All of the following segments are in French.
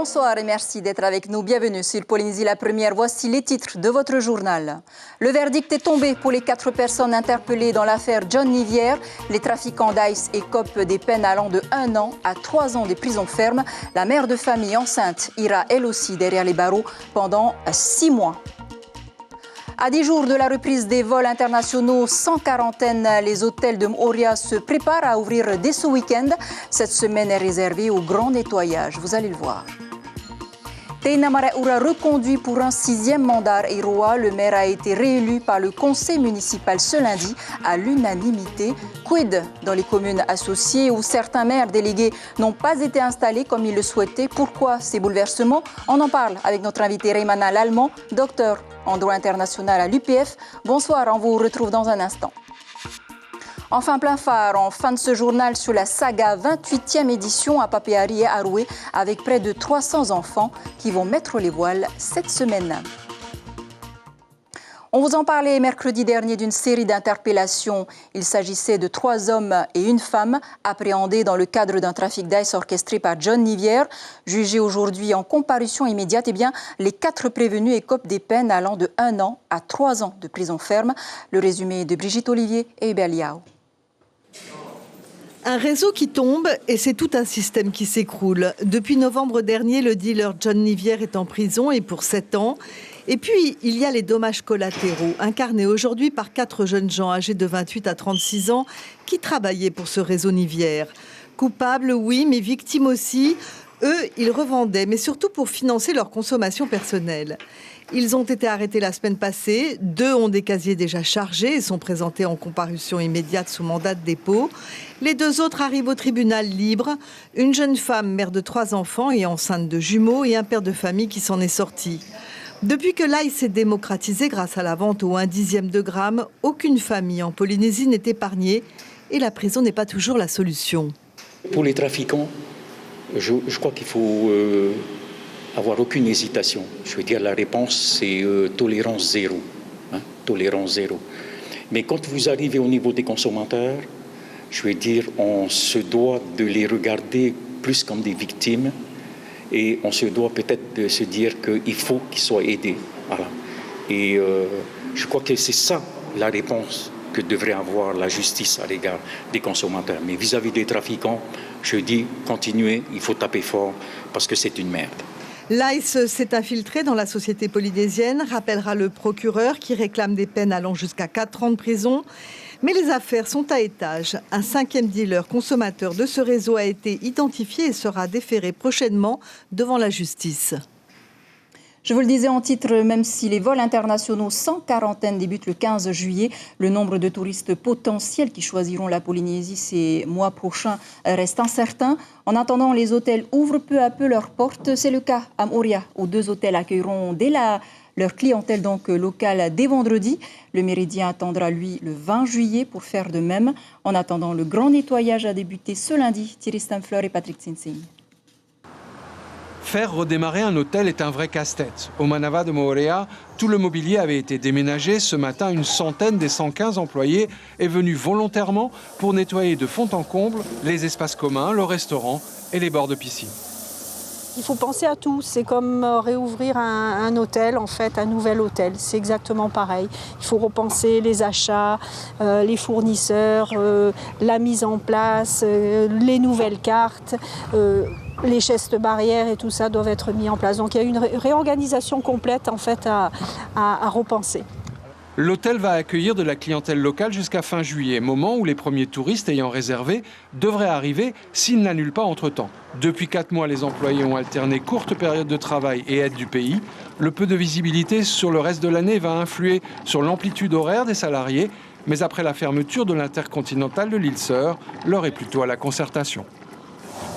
Bonsoir et merci d'être avec nous. Bienvenue sur Polynésie la première. Voici les titres de votre journal. Le verdict est tombé pour les 4 personnes interpellées dans l'affaire John Nivière. Les trafiquants d'ice écopent des peines allant de 1 an à 3 ans de prison ferme. La mère de famille enceinte ira elle aussi derrière les barreaux pendant 6 mois. À 10 jours de la reprise des vols internationaux sans quarantaine, les hôtels de Moorea se préparent à ouvrir dès ce week-end. Cette semaine est réservée au grand nettoyage, vous allez le voir. Teina Maraeura reconduit pour un 6e mandat à Iroa. Le maire a été réélu par le conseil municipal ce lundi à l'unanimité. Quid dans les communes associées où certains maires délégués n'ont pas été installés comme ils le souhaitaient. Pourquoi ces bouleversements? On en parle avec notre invité Reymana Lallemand, docteur en droit international à l'UPF. Bonsoir, on vous retrouve dans un instant. Enfin, plein phare, en fin de ce journal sur la saga 28e édition à Papeari et Aroué, avec près de 300 enfants qui vont mettre les voiles cette semaine. On vous en parlait mercredi dernier d'une série d'interpellations. Il s'agissait de 3 hommes et une femme appréhendés dans le cadre d'un trafic d'ice orchestré par John Nivière. Jugés aujourd'hui en comparution immédiate, les 4 prévenus écopent des peines allant de 1 an à 3 ans de prison ferme. Le résumé de Brigitte Olivier et Hubert Liao. Un réseau qui tombe et c'est tout un système qui s'écroule. Depuis novembre dernier, le dealer John Nivière est en prison et pour 7 ans. Et puis, il y a les dommages collatéraux, incarnés aujourd'hui par 4 jeunes gens âgés de 28 à 36 ans qui travaillaient pour ce réseau Nivière. Coupables, oui, mais victimes aussi. Eux, ils revendaient, mais surtout pour financer leur consommation personnelle. Ils ont été arrêtés la semaine passée. 2 ont des casiers déjà chargés et sont présentés en comparution immédiate sous mandat de dépôt. Les 2 autres arrivent au tribunal libres. Une jeune femme, mère de 3 enfants et enceinte de jumeaux, et un père de famille qui s'en est sorti. Depuis que l'ail s'est démocratisé grâce à la vente au 1/10 de gramme, aucune famille en Polynésie n'est épargnée et la prison n'est pas toujours la solution. Pour les trafiquants, je crois qu'il faut avoir aucune hésitation. Je veux dire, la réponse, c'est tolérance zéro. Tolérance zéro. Mais quand vous arrivez au niveau des consommateurs, je veux dire, on se doit de les regarder plus comme des victimes et on se doit peut-être de se dire qu'il faut qu'ils soient aidés. Voilà. Et je crois que c'est ça la réponse que devrait avoir la justice à l'égard des consommateurs. Mais vis-à-vis des trafiquants, je dis, continuez, il faut taper fort parce que c'est une merde. L'ICE s'est infiltré dans la société polynésienne, rappellera le procureur qui réclame des peines allant jusqu'à 4 ans de prison. Mais les affaires sont à étage. Un 5e dealer consommateur de ce réseau a été identifié et sera déféré prochainement devant la justice. Je vous le disais en titre, même si les vols internationaux sans quarantaine débutent le 15 juillet, le nombre de touristes potentiels qui choisiront la Polynésie ces mois prochains reste incertain. En attendant, les hôtels ouvrent peu à peu leurs portes. C'est le cas à Moorea, où 2 hôtels accueilleront leur clientèle locale dès vendredi. Le Méridien attendra, lui, le 20 juillet pour faire de même. En attendant, le grand nettoyage a débuté ce lundi. Thierry Stamfleur et Patrick Tsinsing. Faire redémarrer un hôtel est un vrai casse-tête. Au Manava de Moorea, tout le mobilier avait été déménagé. Ce matin, une centaine des 115 employés est venue volontairement pour nettoyer de fond en comble les espaces communs, le restaurant et les bords de piscine. Il faut penser à tout. C'est comme réouvrir un hôtel, en fait, un nouvel hôtel. C'est exactement pareil. Il faut repenser les achats, les fournisseurs, la mise en place, les nouvelles cartes. Les gestes barrières et tout ça doivent être mis en place. Donc il y a une réorganisation complète en fait à repenser. L'hôtel va accueillir de la clientèle locale jusqu'à fin juillet, moment où les premiers touristes ayant réservé devraient arriver s'ils n'annulent pas entre-temps. Depuis 4 mois, les employés ont alterné courte période de travail et aide du pays. Le peu de visibilité sur le reste de l'année va influer sur l'amplitude horaire des salariés, mais après la fermeture de l'intercontinental de l'île Sœur, l'heure est plutôt à la concertation.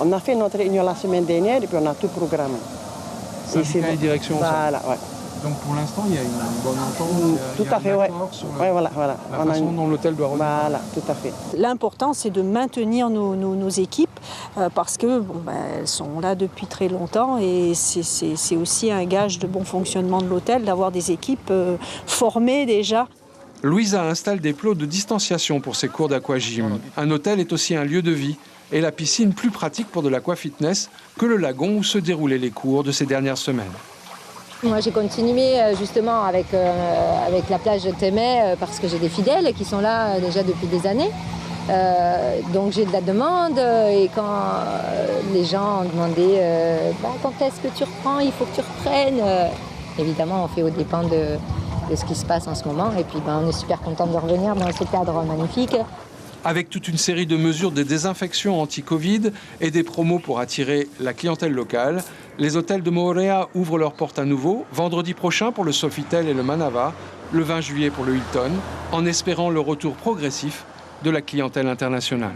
On a fait notre réunion la semaine dernière et puis on a tout programmé. Syndicat et direction ensemble. Voilà, ouais. Donc pour l'instant, il y a une bonne entente. Tout à fait, ouais. Sur voilà. la façon dont l'hôtel doit revenir. Voilà, tout à fait. L'important, c'est de maintenir nos équipes parce que elles sont là depuis très longtemps et c'est aussi un gage de bon fonctionnement de l'hôtel d'avoir des équipes formées déjà. Louisa installe des plots de distanciation pour ses cours d'aquagym. Un hôtel est aussi un lieu de vie et la piscine plus pratique pour de l'aquafitness que le lagon où se déroulaient les cours de ces dernières semaines. Moi, j'ai continué justement avec la plage de Témé parce que j'ai des fidèles qui sont là déjà depuis des années. Donc j'ai de la demande et quand les gens ont demandé quand est-ce que tu reprends, il faut que tu reprennes. Évidemment, on fait au dépend de ce qui se passe en ce moment. Et puis on est super content de revenir dans ce cadre magnifique. Avec toute une série de mesures de désinfection anti-Covid et des promos pour attirer la clientèle locale, les hôtels de Moorea ouvrent leurs portes à nouveau, vendredi prochain pour le Sofitel et le Manava, le 20 juillet pour le Hilton, en espérant le retour progressif de la clientèle internationale.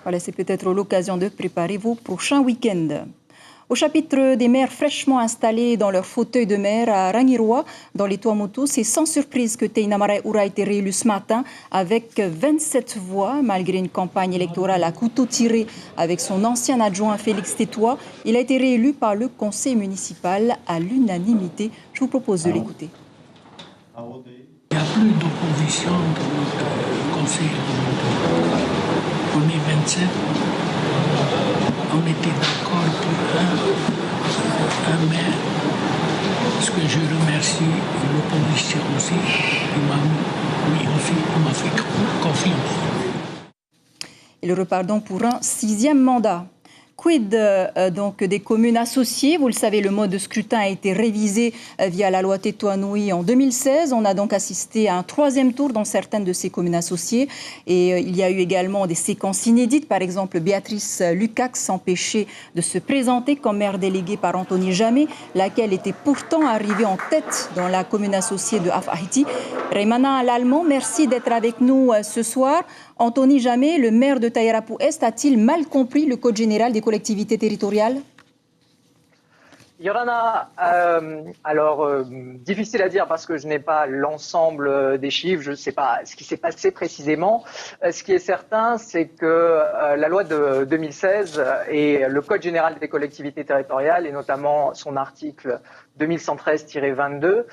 Voilà, c'est peut-être l'occasion de préparer vos prochains week-ends. Au chapitre des maires fraîchement installés dans leur fauteuil de maire à Rangiroa, dans les Tuamotu, c'est sans surprise que Teina Maraeura a été réélu ce matin avec 27 voix. Malgré une campagne électorale à couteau tiré avec son ancien adjoint Félix Tétois, il a été réélu par le conseil municipal à l'unanimité. Je vous propose de l'écouter. Il n'y a plus d'opposition dans notre conseil. On est 27. On était d'accord pour un maire, ce que je remercie l'opposition aussi, il m'a fait confiance. Il repart donc pour un 6e mandat. Quid donc des communes associées? Vous le savez, le mode de scrutin a été révisé via la loi Tétoa-Nui en 2016. On a donc assisté à un 3e tour dans certaines de ces communes associées. Et il y a eu également des séquences inédites. Par exemple, Béatrice Lukacs empêchée de se présenter comme maire déléguée par Anthony Jamé, laquelle était pourtant arrivée en tête dans la commune associée de Afahiti. Reimana Lallement, merci d'être avec nous ce soir. Anthony Jamé, le maire de Tayarapu-Est, a-t-il mal compris le code général des collectivités territoriales? Yorana, difficile à dire parce que je n'ai pas l'ensemble des chiffres, je ne sais pas ce qui s'est passé précisément. Ce qui est certain, c'est que la loi de 2016 et le Code général des collectivités territoriales, et notamment son article 2113-22,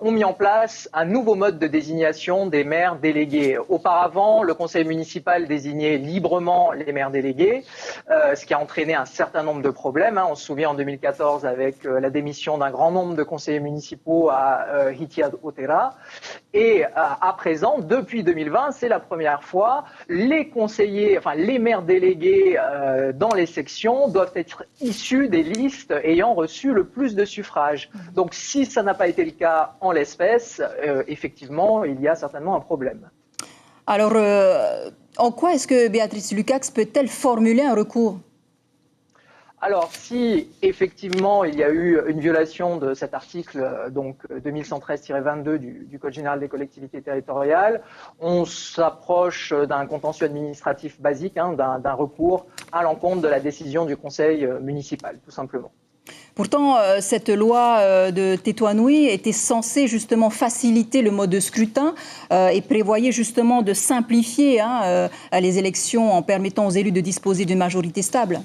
ont mis en place un nouveau mode de désignation des maires délégués. Auparavant, le conseil municipal désignait librement les maires délégués, ce qui a entraîné un certain nombre de problèmes. On se souvient en 2014 avec la démission d'un grand nombre de conseillers municipaux à Hitia Otera. Et à présent, depuis 2020, c'est la première fois, les maires délégués dans les sections doivent être issus des listes ayant reçu le plus de suffrages. Donc si ça n'a pas été le cas en l'espèce, effectivement, il y a certainement un problème. Alors, en quoi est-ce que Béatrice Lukacs peut-elle formuler un recours? Alors, si effectivement il y a eu une violation de cet article, donc 2113-22 du Code général des collectivités territoriales, on s'approche d'un contentieux administratif basique, d'un recours à l'encontre de la décision du conseil municipal, tout simplement. Pourtant, cette loi de Tétoa-Nui était censée justement faciliter le mode de scrutin et prévoyait justement de simplifier les élections en permettant aux élus de disposer d'une majorité stable.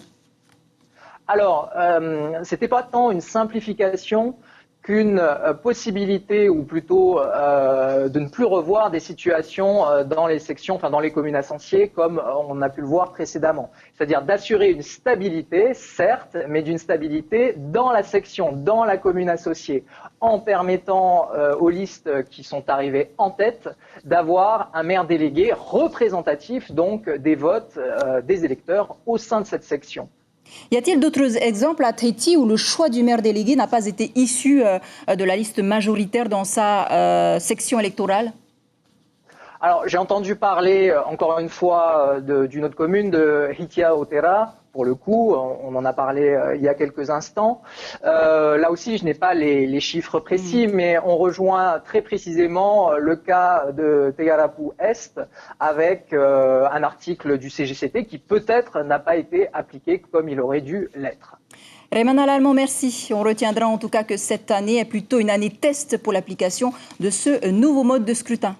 Alors, ce n'était pas tant une simplification qu'une possibilité, ou plutôt de ne plus revoir des situations dans les sections, dans les communes associées, comme on a pu le voir précédemment. C'est-à-dire d'assurer une stabilité, certes, mais d'une stabilité dans la section, dans la commune associée, en permettant aux listes qui sont arrivées en tête d'avoir un maire délégué représentatif donc des votes des électeurs au sein de cette section. Y a-t-il d'autres exemples à Tahiti où le choix du maire délégué n'a pas été issu de la liste majoritaire dans sa section électorale? Alors, j'ai entendu parler, encore une fois, d'une autre commune, de Hitia Otera. Pour le coup, on en a parlé il y a quelques instants. Là aussi, je n'ai pas les chiffres précis, mais on rejoint très précisément le cas de Tayarapu-Est avec un article du CGCT qui peut-être n'a pas été appliqué comme il aurait dû l'être. Reimana Lallement, merci. On retiendra en tout cas que cette année est plutôt une année test pour l'application de ce nouveau mode de scrutin.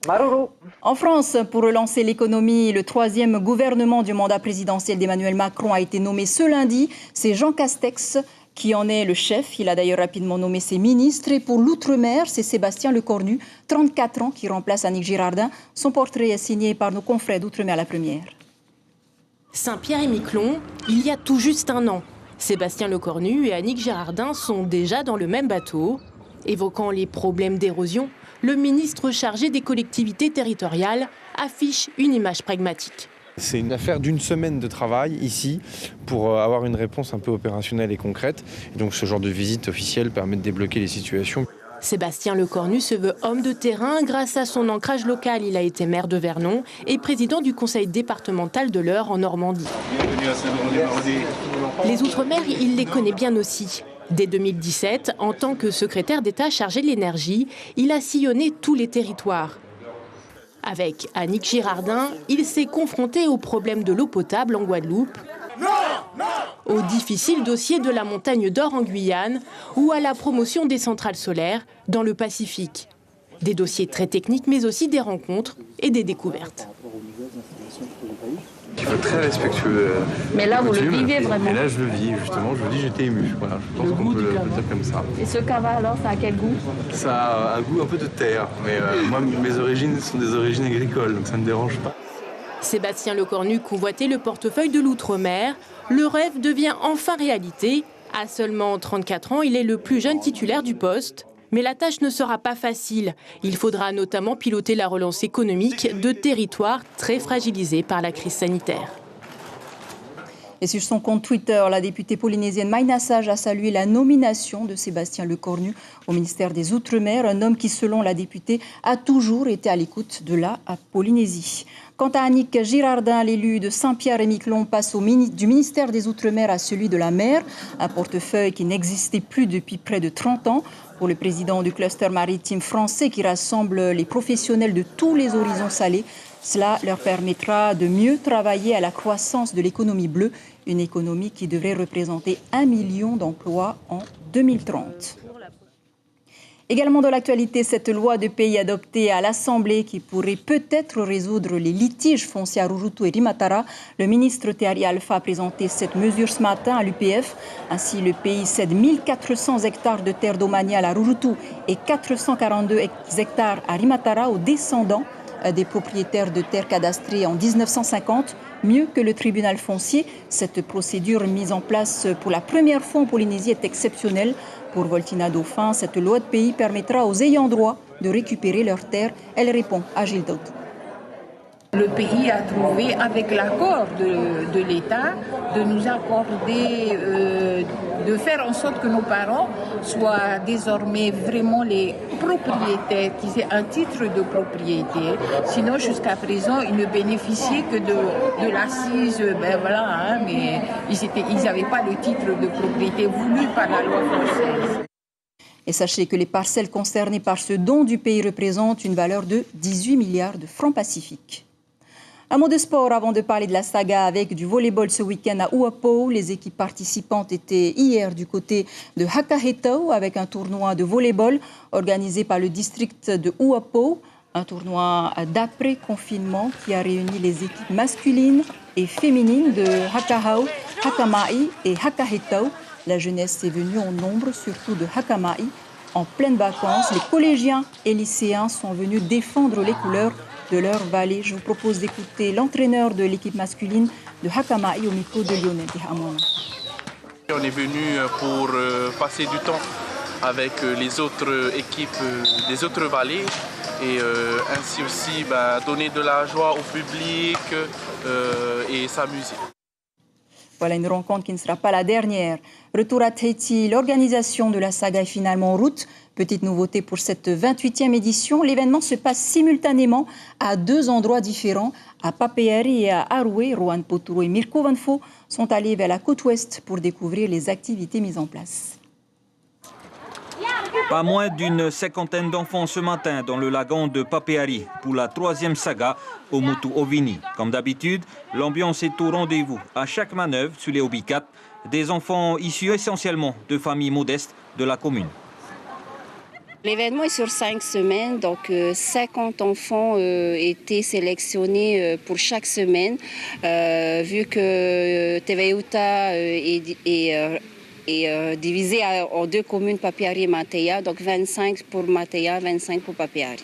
Maruru. En France, pour relancer l'économie, le 3e gouvernement du mandat présidentiel d'Emmanuel Macron a été nommé ce lundi. C'est Jean Castex qui en est le chef. Il a d'ailleurs rapidement nommé ses ministres. Et pour l'outre-mer, c'est Sébastien Lecornu, 34 ans, qui remplace Annick Girardin. Son portrait est signé par nos confrères d'Outre-mer La Première. Saint-Pierre-et-Miquelon, il y a tout juste un an. Sébastien Lecornu et Annick Girardin sont déjà dans le même bateau. Évoquant les problèmes d'érosion, le ministre chargé des collectivités territoriales affiche une image pragmatique. C'est une affaire d'une semaine de travail ici pour avoir une réponse un peu opérationnelle et concrète. Et donc ce genre de visite officielle permet de débloquer les situations. Sébastien Lecornu se veut homme de terrain. Grâce à son ancrage local, il a été maire de Vernon et président du conseil départemental de l'Eure en Normandie. Bienvenue à Saint-Laurent-des-Maraudiers. Les Outre-mer, il les connaît bien aussi. Dès 2017, en tant que secrétaire d'État chargé de l'énergie, il a sillonné tous les territoires. Avec Annick Girardin, il s'est confronté au problème de l'eau potable en Guadeloupe, au difficile dossier de la montagne d'or en Guyane ou à la promotion des centrales solaires dans le Pacifique. Des dossiers très techniques, mais aussi des rencontres et des découvertes. Il faut être très respectueux. Mais là, vous le vivez vraiment. Et là, je le vis, justement. Je le dis, j'étais ému. Voilà, je pense qu'on peut le dire comme ça. Et ce cava, alors, ça a quel goût? Ça a un goût un peu de terre. Mais moi, mes origines sont des origines agricoles, donc ça ne me dérange pas. Sébastien Lecornu convoitait le portefeuille de l'Outre-mer. Le rêve devient enfin réalité. À seulement 34 ans, il est le plus jeune titulaire du poste. Mais la tâche ne sera pas facile. Il faudra notamment piloter la relance économique de territoires très fragilisés par la crise sanitaire. Et sur son compte Twitter, la députée polynésienne Maïna Sage a salué la nomination de Sébastien Lecornu au ministère des Outre-mer, un homme qui, selon la députée, a toujours été à l'écoute de la Polynésie. Quant à Annick Girardin, l'élu de Saint-Pierre-et-Miquelon passe du ministère des Outre-mer à celui de la mer, un portefeuille qui n'existait plus depuis près de 30 ans. Pour le président du cluster maritime français qui rassemble les professionnels de tous les horizons salés, cela leur permettra de mieux travailler à la croissance de l'économie bleue, une économie qui devrait représenter 1 million d'emplois en 2030. Également dans l'actualité, cette loi de pays adoptée à l'Assemblée qui pourrait peut-être résoudre les litiges fonciers à Rurutu et Rimatara. Le ministre Tehari Alpha a présenté cette mesure ce matin à l'UPF. Ainsi, le pays cède 1400 hectares de terres domaniales à Rurutu et 442 hectares à Rimatara aux descendants des propriétaires de terres cadastrées en 1950. Mieux que le tribunal foncier, cette procédure mise en place pour la première fois en Polynésie est exceptionnelle. Pour Voltina Dauphin, cette loi de pays permettra aux ayants droit de récupérer leurs terres. Elle répond à Gilles Daud. Le pays a trouvé, avec l'accord de l'État, de nous accorder, de faire en sorte que nos parents soient désormais vraiment les propriétaires, qu'ils aient un titre de propriété. Sinon, jusqu'à présent, ils ne bénéficiaient que de l'assise, mais ils n'avaient pas le titre de propriété voulu par la loi française. Et sachez que les parcelles concernées par ce don du pays représentent une valeur de 18 milliards de francs pacifiques. Un mot de sport avant de parler de la saga avec du volleyball ce week-end à Uapo. Les équipes participantes étaient hier du côté de Hakahetau avec un tournoi de volleyball organisé par le district de Uapo. Un tournoi d'après-confinement qui a réuni les équipes masculines et féminines de Hakahau, Hakamai et Hakahetau. La jeunesse est venue en nombre, surtout de Hakamai. En pleines vacances, les collégiens et lycéens sont venus défendre les couleurs de leur vallée. Je vous propose d'écouter l'entraîneur de l'équipe masculine de Hakamai au micro de Lionel Dihamon. On est venu pour passer du temps avec les autres équipes des autres vallées et ainsi aussi donner de la joie au public et s'amuser. Voilà une rencontre qui ne sera pas la dernière. Retour à Tahiti, l'organisation de la saga est finalement en route. Petite nouveauté pour cette 28e édition, l'événement se passe simultanément à 2 endroits différents. À Papeari et à Aroué, Rohan Poturo et Mirko Vanfo sont allés vers la côte ouest pour découvrir les activités mises en place. Pas moins d'une 50aine d'enfants ce matin dans le lagon de Papeari pour la 3e saga au Motu Ovini. Comme d'habitude, l'ambiance est au rendez-vous. À chaque manœuvre sur les Obicat, des enfants issus essentiellement de familles modestes de la commune. L'événement est sur 5 semaines, donc 50 enfants étaient sélectionnés pour chaque semaine. Vu que Teveuta est et divisé en 2 communes, Papeari et Matéa, donc 25 pour Matéa, 25 pour Papeari.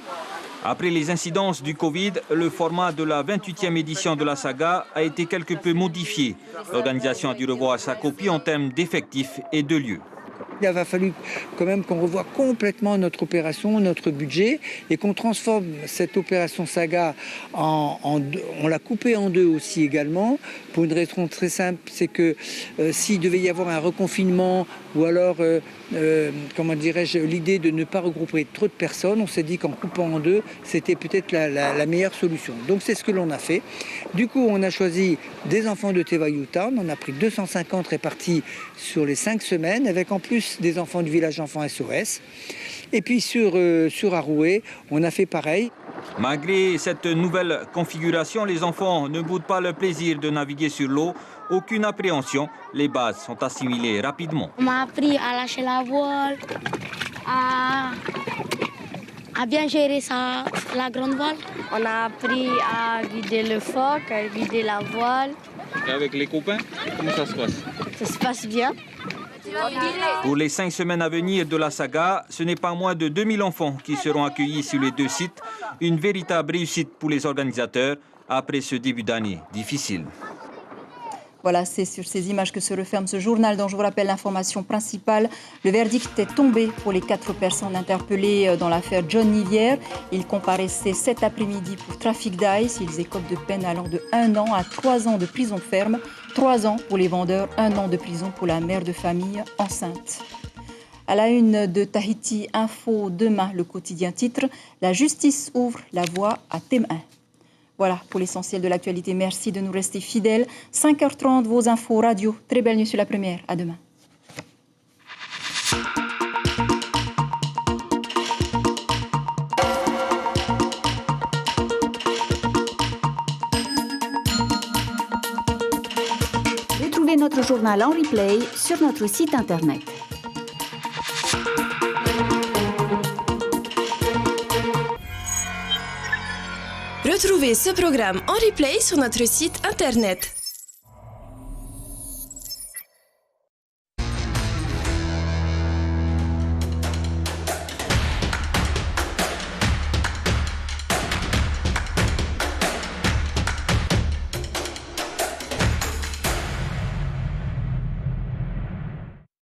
Après les incidences du Covid, le format de la 28e édition de la saga a été quelque peu modifié. L'organisation a dû revoir sa copie en termes d'effectifs et de lieux. Il a fallu quand même qu'on revoie complètement notre opération, notre budget, et qu'on transforme cette opération saga on l'a coupée en 2 aussi également, pour une raison très simple, c'est que s'il devait y avoir un reconfinement ou alors, comment dirais-je, l'idée de ne pas regrouper trop de personnes, on s'est dit qu'en coupant en 2, c'était peut-être la meilleure solution. Donc c'est ce que l'on a fait. Du coup, on a choisi des enfants de Tevayuta, on a pris 250 répartis sur les 5 semaines, avec en plus des enfants du village enfants SOS. Et puis sur Aroué, on a fait pareil. Malgré cette nouvelle configuration, les enfants ne boudent pas le plaisir de naviguer sur l'eau. Aucune appréhension, les bases sont assimilées rapidement. On m'a appris à lâcher la voile, à bien gérer la grande voile. On a appris à guider le phoque, à guider la voile. Et avec les copains, comment ça se passe? Ça se passe bien. Pour les 5 semaines à venir de la saga, ce n'est pas moins de 2000 enfants qui seront accueillis sur les 2 sites. Une véritable réussite pour les organisateurs après ce début d'année difficile. Voilà, c'est sur ces images que se referme ce journal dont je vous rappelle l'information principale. Le verdict est tombé pour les 4 personnes interpellées dans l'affaire John Nivière. Ils comparaissaient cet après-midi pour trafic d'ice. Ils écopent de peine allant de 1 an à 3 ans de prison ferme. 3 ans pour les vendeurs, 1 an de prison pour la mère de famille enceinte. À la une de Tahiti Info, demain, le quotidien titre « La justice ouvre la voie à Témin ». Voilà pour l'essentiel de l'actualité. Merci de nous rester fidèles. 5h30, vos infos radio. Très belle nuit sur la première. À demain. Retrouvez notre journal en replay sur notre site internet. Retrouvez ce programme en replay sur notre site internet.